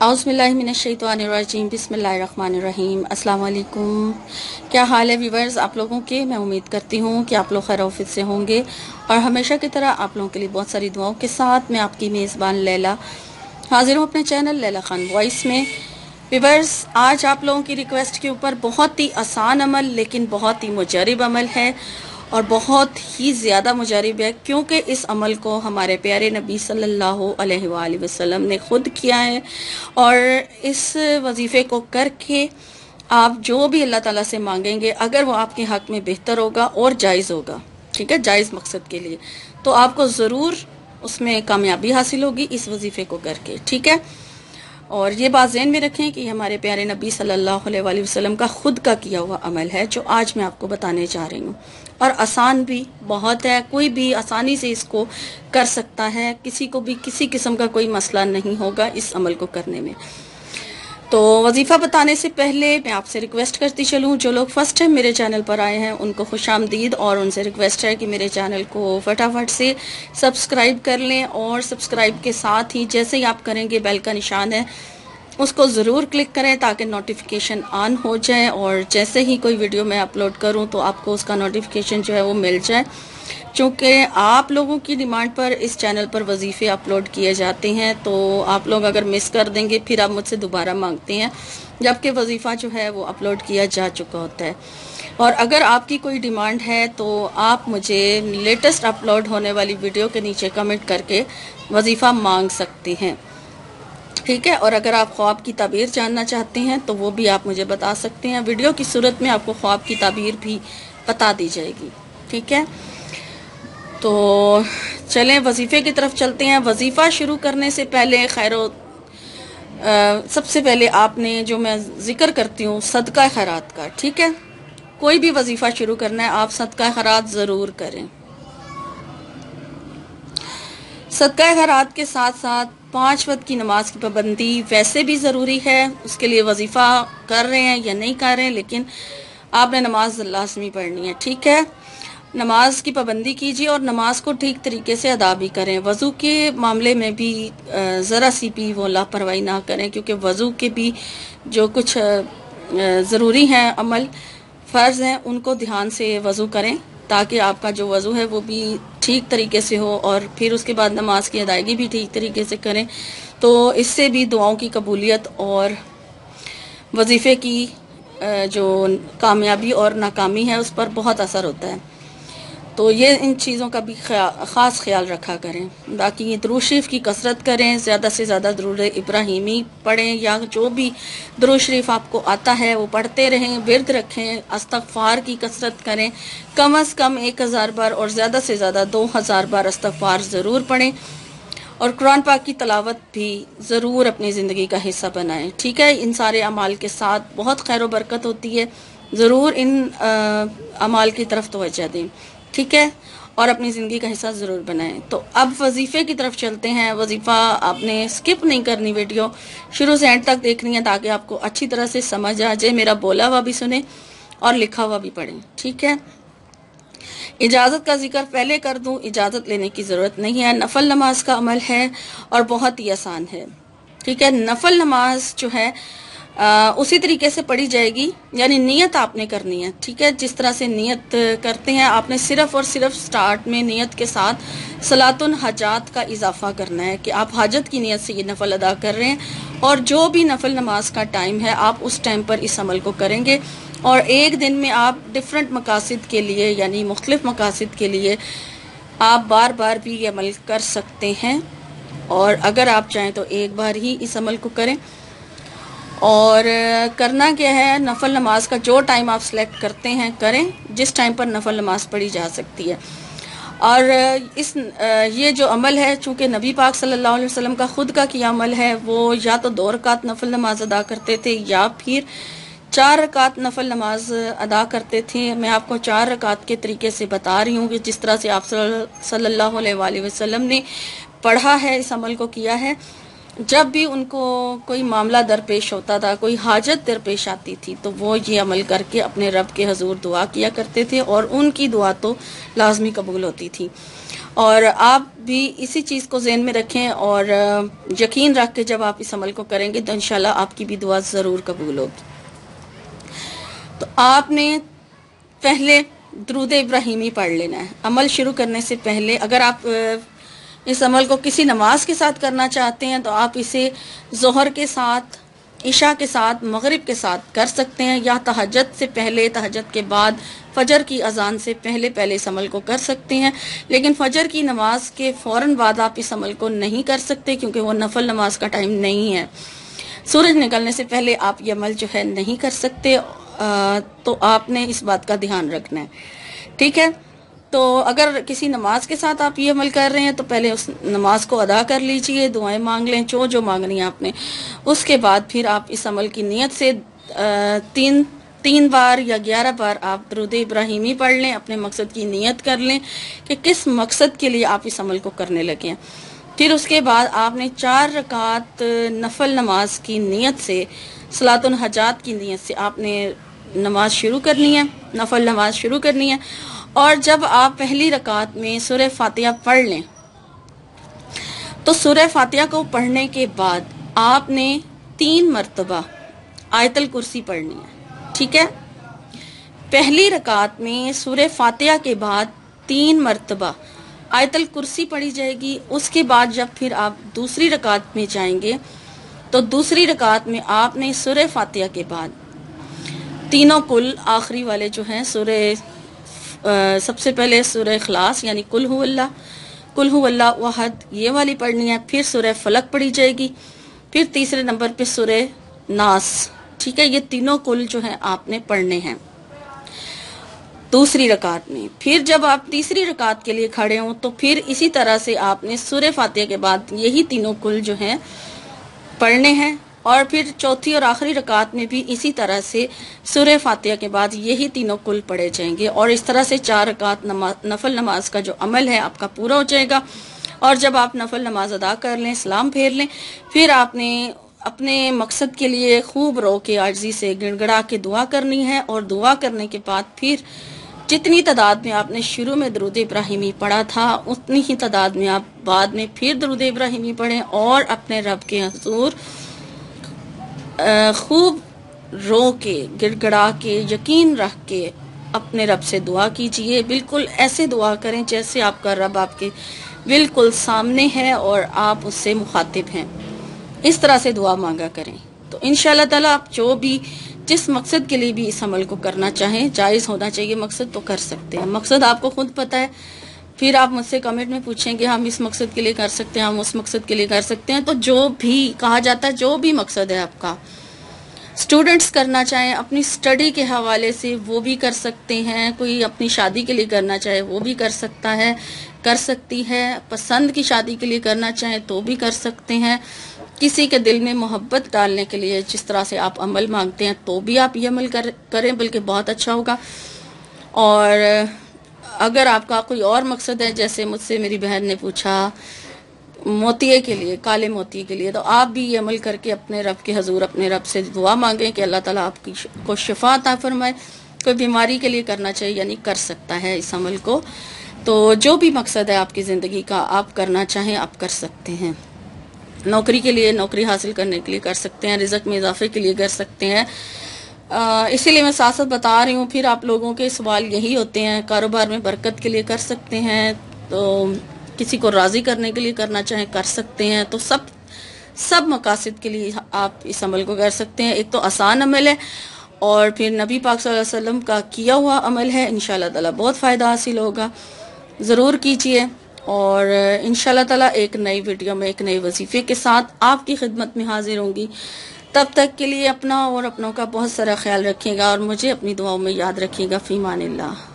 औज़ुबिल्लाहिमिनश्शैतानिर्रजीम बिस्मिल्लाहिर्रहमानिर्रहीम। अस्सलाम वालेकुम। क्या हाल है व्यूवर्स आप लोगों के। मैं उम्मीद करती हूँ कि आप लोग खैर ऑफिस से होंगे और हमेशा की तरह आप लोगों के लिए बहुत सारी दुआओं के साथ मैं आपकी मेज़बान लैला हाजिर हूँ अपने चैनल लैला खान वॉइस में। व्यूवर्स आज आप लोगों की रिक्वेस्ट के ऊपर बहुत ही आसान अमल लेकिन बहुत ही मुजरब अमल है और बहुत ही ज़्यादा मुजरब है, क्योंकि इस अमल को हमारे प्यारे नबी सल्लल्लाहु अलैहि वसल्लम ने खुद किया है। और इस वजीफ़े को करके आप जो भी अल्लाह ताला से मांगेंगे, अगर वो आपके हक़ में बेहतर होगा और जायज़ होगा, ठीक है, जायज़ मकसद के लिए, तो आपको ज़रूर उसमें कामयाबी हासिल होगी इस वजीफ़े को करके, ठीक है। और ये बात ज़हन में रखें कि हमारे प्यारे नबी सल्लल्लाहु अलैहि वसल्लम का खुद का किया हुआ अमल है जो आज मैं आपको बताने जा रही हूँ। और आसान भी बहुत है, कोई भी आसानी से इसको कर सकता है, किसी को भी किसी किस्म का कोई मसला नहीं होगा इस अमल को करने में। तो वजीफ़ा बताने से पहले मैं आपसे रिक्वेस्ट करती चलूँ, जो लोग फर्स्ट टाइम मेरे चैनल पर आए हैं उनको खुशामदीद, और उनसे रिक्वेस्ट है कि मेरे चैनल को फटाफट से सब्सक्राइब कर लें। और सब्सक्राइब के साथ ही जैसे ही आप करेंगे बेल का निशान है उसको ज़रूर क्लिक करें ताकि नोटिफिकेशन ऑन हो जाए, और जैसे ही कोई वीडियो मैं अपलोड करूं तो आपको उसका नोटिफिकेशन जो है वो मिल जाए। चूँकि आप लोगों की डिमांड पर इस चैनल पर वजीफ़े अपलोड किए जाते हैं, तो आप लोग अगर मिस कर देंगे फिर आप मुझसे दोबारा मांगते हैं, जबकि वजीफ़ा जो है वो अपलोड किया जा चुका होता है। और अगर आपकी कोई डिमांड है तो आप मुझे लेटेस्ट अपलोड होने वाली वीडियो के नीचे कमेंट करके वजीफ़ा मांग सकते हैं, ठीक है। और अगर आप ख्वाब की ताबीर जानना चाहते हैं तो वो भी आप मुझे बता सकते हैं, वीडियो की सूरत में आपको ख्वाब की ताबीर भी बता दी जाएगी, ठीक है। तो चलें वजीफ़े की तरफ चलते हैं। वजीफ़ा शुरू करने से पहले सबसे पहले आपने, जो मैं जिक्र करती हूँ सदका खैरात का, ठीक है। कोई भी वजीफ़ा शुरू करना है आप सदका खैरात ज़रूर करें। सदका खैरात के साथ साथ 5 वक्त की नमाज की पाबंदी वैसे भी ज़रूरी है, उसके लिए वजीफ़ा कर रहे हैं या नहीं कर रहे हैं, लेकिन आपने नमाज लाजमी पढ़नी है, ठीक है। नमाज की पाबंदी कीजिए और नमाज को ठीक तरीके से अदा भी करें। वज़ू के मामले में भी ज़रा सी भी वो लापरवाही ना करें, क्योंकि वज़ू के भी जो कुछ ज़रूरी हैं अमल फ़र्ज़ हैं उनको ध्यान से वज़ू करें ताकि आपका जो वज़ू है वो भी ठीक तरीके से हो, और फिर उसके बाद नमाज की अदायगी भी ठीक तरीके से करें, तो इससे भी दुआओं की कबूलियत और वजीफ़े की जो कामयाबी और नाकामी है उस पर बहुत असर होता है। तो ये इन चीज़ों का भी ख़ास ख्याल रखा करें। बाकी दुरूद शरीफ की कसरत करें, ज़्यादा से ज़्यादा दुरूद इब्राहिमी पढ़ें, या जो भी दुरूद शरीफ आपको आता है वो पढ़ते रहें, विर्द रखें, इस्तग़फ़ार की कसरत करें, कम अज़ कम 1000 बार और ज़्यादा से ज़्यादा 2000 बार इस्तग़फ़ार ज़रूर पढ़ें, और कुरान पाक की तलावत भी ज़रूर अपनी ज़िंदगी का हिस्सा बनाएं, ठीक है। इन सारे अमाल के साथ बहुत खैर व बरकत होती है, ज़रूर इन अमाल की तरफ तवज्जो दें, ठीक है, और अपनी ज़िंदगी का हिस्सा ज़रूर बनाएं। तो अब वजीफ़े की तरफ चलते हैं। वजीफ़ा आपने स्किप नहीं करनी, वीडियो शुरू से एंड तक देखनी है ताकि आपको अच्छी तरह से समझ आ जाए, मेरा बोला हुआ भी सुने और लिखा हुआ भी पढ़ें, ठीक है। इजाज़त का जिक्र पहले कर दूं, इजाज़त लेने की ज़रूरत नहीं है। नफल नमाज का अमल है और बहुत ही आसान है, ठीक है। नफल नमाज जो है उसी तरीके से पढ़ी जाएगी, यानी नियत आपने करनी है, ठीक है। जिस तरह से नियत करते हैं आपने सिर्फ और सिर्फ स्टार्ट में नियत के साथ सलातुल हजात का इजाफा करना है कि आप हाजत की नियत से ये नफल अदा कर रहे हैं, और जो भी नफल नमाज का टाइम है आप उस टाइम पर इस अमल को करेंगे, और एक दिन में आप डिफरेंट मकासद के लिए, यानी मुख्तलिफ मकासद के लिए आप बार बार भी ये अमल कर सकते हैं। और अगर आप चाहें तो एक बार ही इस अमल को करें। और करना क्या है, नफल नमाज का जो टाइम आप सेलेक्ट करते हैं करें, जिस टाइम पर नफल नमाज पढ़ी जा सकती है। और ये जो अमल है, चूँकि नबी पाक सल्लल्लाहु अलैहि वसल्लम का खुद का किया अमल है, वो या तो 2 रकात नफल नमाज अदा करते थे या फिर 4 रकात नफल नमाज अदा करते थे। मैं आपको 4 रकात के तरीके से बता रही हूँ कि जिस तरह से आप सल्लल्लाहु अलैहि वसल्लम ने पढ़ा है, इस अमल को किया है। جب بھی ان کو کوئی معاملہ درپیش ہوتا تھا، کوئی حاجت درپیش آتی تھی، تو وہ یہ عمل کر کے اپنے رب کے حضور دعا کیا کرتے تھے، اور ان کی دعا تو لازمی قبول ہوتی تھی۔ اور آپ بھی اسی چیز کو ذہن میں رکھیں، اور یقین رکھ کے جب آپ اس عمل کو کریں گے تو انشاءاللہ آپ کی بھی دعا ضرور قبول ہوگی۔ تو آپ نے پہلے درود ابراہیمی پڑھ لینا ہے عمل شروع کرنے سے پہلے۔ اگر آپ اس عمل کو کسی نماز کے ساتھ کرنا چاہتے ہیں تو آپ اسے ظہر کے ساتھ، عشاء کے ساتھ، مغرب کے ساتھ کر سکتے ہیں، یا تہجد سے پہلے، تہجد کے بعد، فجر کی اذان سے پہلے اس عمل کو کر سکتے ہیں۔ لیکن فجر کی نماز کے فوراً بعد آپ اس عمل کو نہیں کر سکتے، کیونکہ وہ نفل نماز کا ٹائم نہیں ہے۔ سورج نکلنے سے پہلے آپ یہ عمل جو ہے نہیں کر سکتے، تو آپ نے اس بات کا دھیان رکھنا ہے، ٹھیک ہے؟ تو اگر کسی نماز کے ساتھ آپ یہ عمل کر رہے ہیں تو پہلے اس نماز کو ادا کر لیجئے، دعائیں مانگ لیں جو مانگنی ہے آپ نے۔ اس کے بعد پھر آپ اس عمل کی نیت سے تین بار یا 11 بار آپ درود ابراہیمی پڑھ لیں، اپنے مقصد کی نیت کر لیں کہ کس مقصد کے لیے آپ اس عمل کو کرنے لگے ہیں۔ پھر اس کے بعد آپ نے 4 رکعت نفل نماز کی نیت سے، صلاۃ الحاجات کی نیت سے آپ نے نماز شروع کرنی ہے، نفل نماز شروع کرنی ہے۔ اور جب آپ پہلی رکعت میں سورہ فاتحہ پڑھ لیں تو سورہ فاتحہ کو پڑھنے کے بعد آپ نے 3 مرتبہ آیت الکرسی پڑھنی ہے، ٹھیک ہے؟ پہلی رکعت میں سورہ فاتحہ کے بعد 3 مرتبہ آیت الکرسی پڑھی جائے گی۔ اس کے بعد جب پھر آپ دوسری رکعت میں جائیں گے تو دوسری رکعت میں آپ نے سورہ فاتحہ کے بعد تینوں کل آخری والے جو ہیں سب سے پہلے سورہ اخلاص یعنی قل هو اللہ احد یہ والی پڑھنی ہے، پھر سورہ فلق پڑھی جائے گی، پھر تیسرے نمبر پہ سورہ ناس، ٹھیک ہے؟ یہ تینوں کل جو ہیں آپ نے پڑھنے ہیں دوسری رکعت میں۔ پھر جب آپ تیسری رکعت کے لیے کھڑے ہوں تو پھر اسی طرح سے آپ نے سورہ فاتحہ کے بعد یہی تینوں کل جو ہیں پڑھنے ہیں، اور پھر چوتھی اور آخری رکعت میں بھی اسی طرح سے سورہ فاتحہ کے بعد یہی تینوں کل پڑھے جائیں گے، اور اس طرح سے 4 رکعت نفل نماز کا جو عمل ہے آپ کا پورا ہو جائے گا۔ اور جب آپ نفل نماز ادا کر لیں، سلام پھیر لیں، پھر آپ نے اپنے مقصد کے لیے خوب رو کے عاجزی سے گڑ گڑا کے دعا کرنی ہے، اور دعا کرنے کے بعد پھر جتنی تعداد میں آپ نے شروع میں درود ابراہیمی پڑھا تھا اتنی ہی تعداد میں آپ بعد میں پھر درود ابراہیمی پڑھیں، اور اپنے رب کے حضور خوب رو کے، گڑ گڑا کے، یقین رکھ کے اپنے رب سے دعا کیجئے۔ بالکل ایسے دعا کریں جیسے آپ کا رب آپ کے بالکل سامنے ہے اور آپ اس سے مخاطب ہیں، اس طرح سے دعا مانگا کریں۔ تو انشاءاللہ تعالی آپ جس مقصد کے لیے بھی اس عمل کو کرنا چاہیں، جائز ہونا چاہیے مقصد، تو کر سکتے ہیں۔ مقصد آپ کو خود پتہ ہے، پھر آپ مجھ سے کمنٹ میں پوچھیں کہ ہم اس مقصد کے لیے کر سکتے ہیں، ہم اس مقصد کے لیے کر سکتے ہیں۔ تو جو بھی کہا جاتا ہے، جو بھی مقصد ہے آپ کا، اسٹوڈنٹس کرنا چاہیں اپنی سٹڈی کے حوالے سے وہ بھی کر سکتے ہیں، کوئی اپنی شادی کے لیے کرنا چاہے وہ بھی کر سکتا ہے، کر سکتی ہے، پسند کی شادی کے لیے کرنا چاہیں تو بھی کر سکتے ہیں، کسی کے دل میں محبت ڈالنے کے لیے جس طرح سے آپ عمل مانگتے ہیں تو بھی آپ یہ عمل کریں، بلکہ بہت اچھا ہوگا۔ اور اگر آپ کا کوئی اور مقصد ہے، جیسے مجھ سے میری بہن نے پوچھا موتیے کے لیے، کالے موتیے کے لیے، تو آپ بھی یہ عمل کر کے اپنے رب کے حضور اپنے رب سے دعا مانگیں کہ اللہ تعالیٰ آپ کو شفا عطا فرمائے۔ کوئی بیماری کے لیے کرنا چاہیے یعنی کر سکتا ہے اس عمل کو۔ تو جو بھی مقصد ہے آپ کی زندگی کا، آپ کرنا چاہیں آپ کر سکتے ہیں۔ نوکری کے لیے، نوکری حاصل کرنے کے لیے کر سکتے ہیں، رزق میں اضافے کے لیے کر سکتے ہیں۔ اسی لیے میں ساتھ ساتھ بتا رہی ہوں۔ پھر آپ لوگوں کے سوال یہی ہوتے ہیں، کاروبار میں برکت کے لیے کر سکتے ہیں، تو کسی کو راضی کرنے کے لیے کرنا چاہیں کر سکتے ہیں۔ تو سب مقاصد کے لیے آپ اس عمل کو کر سکتے ہیں۔ ایک تو آسان عمل ہے، اور پھر نبی پاک صلی اللہ علیہ وسلم کا کیا ہوا عمل ہے۔ انشاءاللہ تعالیٰ بہت فائدہ حاصل ہوگا، ضرور کیجئے۔ اور انشاءاللہ تعالیٰ ایک نئی ویڈیو میں ایک نئے وظیفے کے ساتھ آپ کی خدمت میں حاضر ہوں گی۔ تب تک کے لیے اپنا اور اپنوں کا بہت سارا خیال رکھیے گا، اور مجھے اپنی دعاؤں میں یاد رکھیے گا۔ فی امان اللہ۔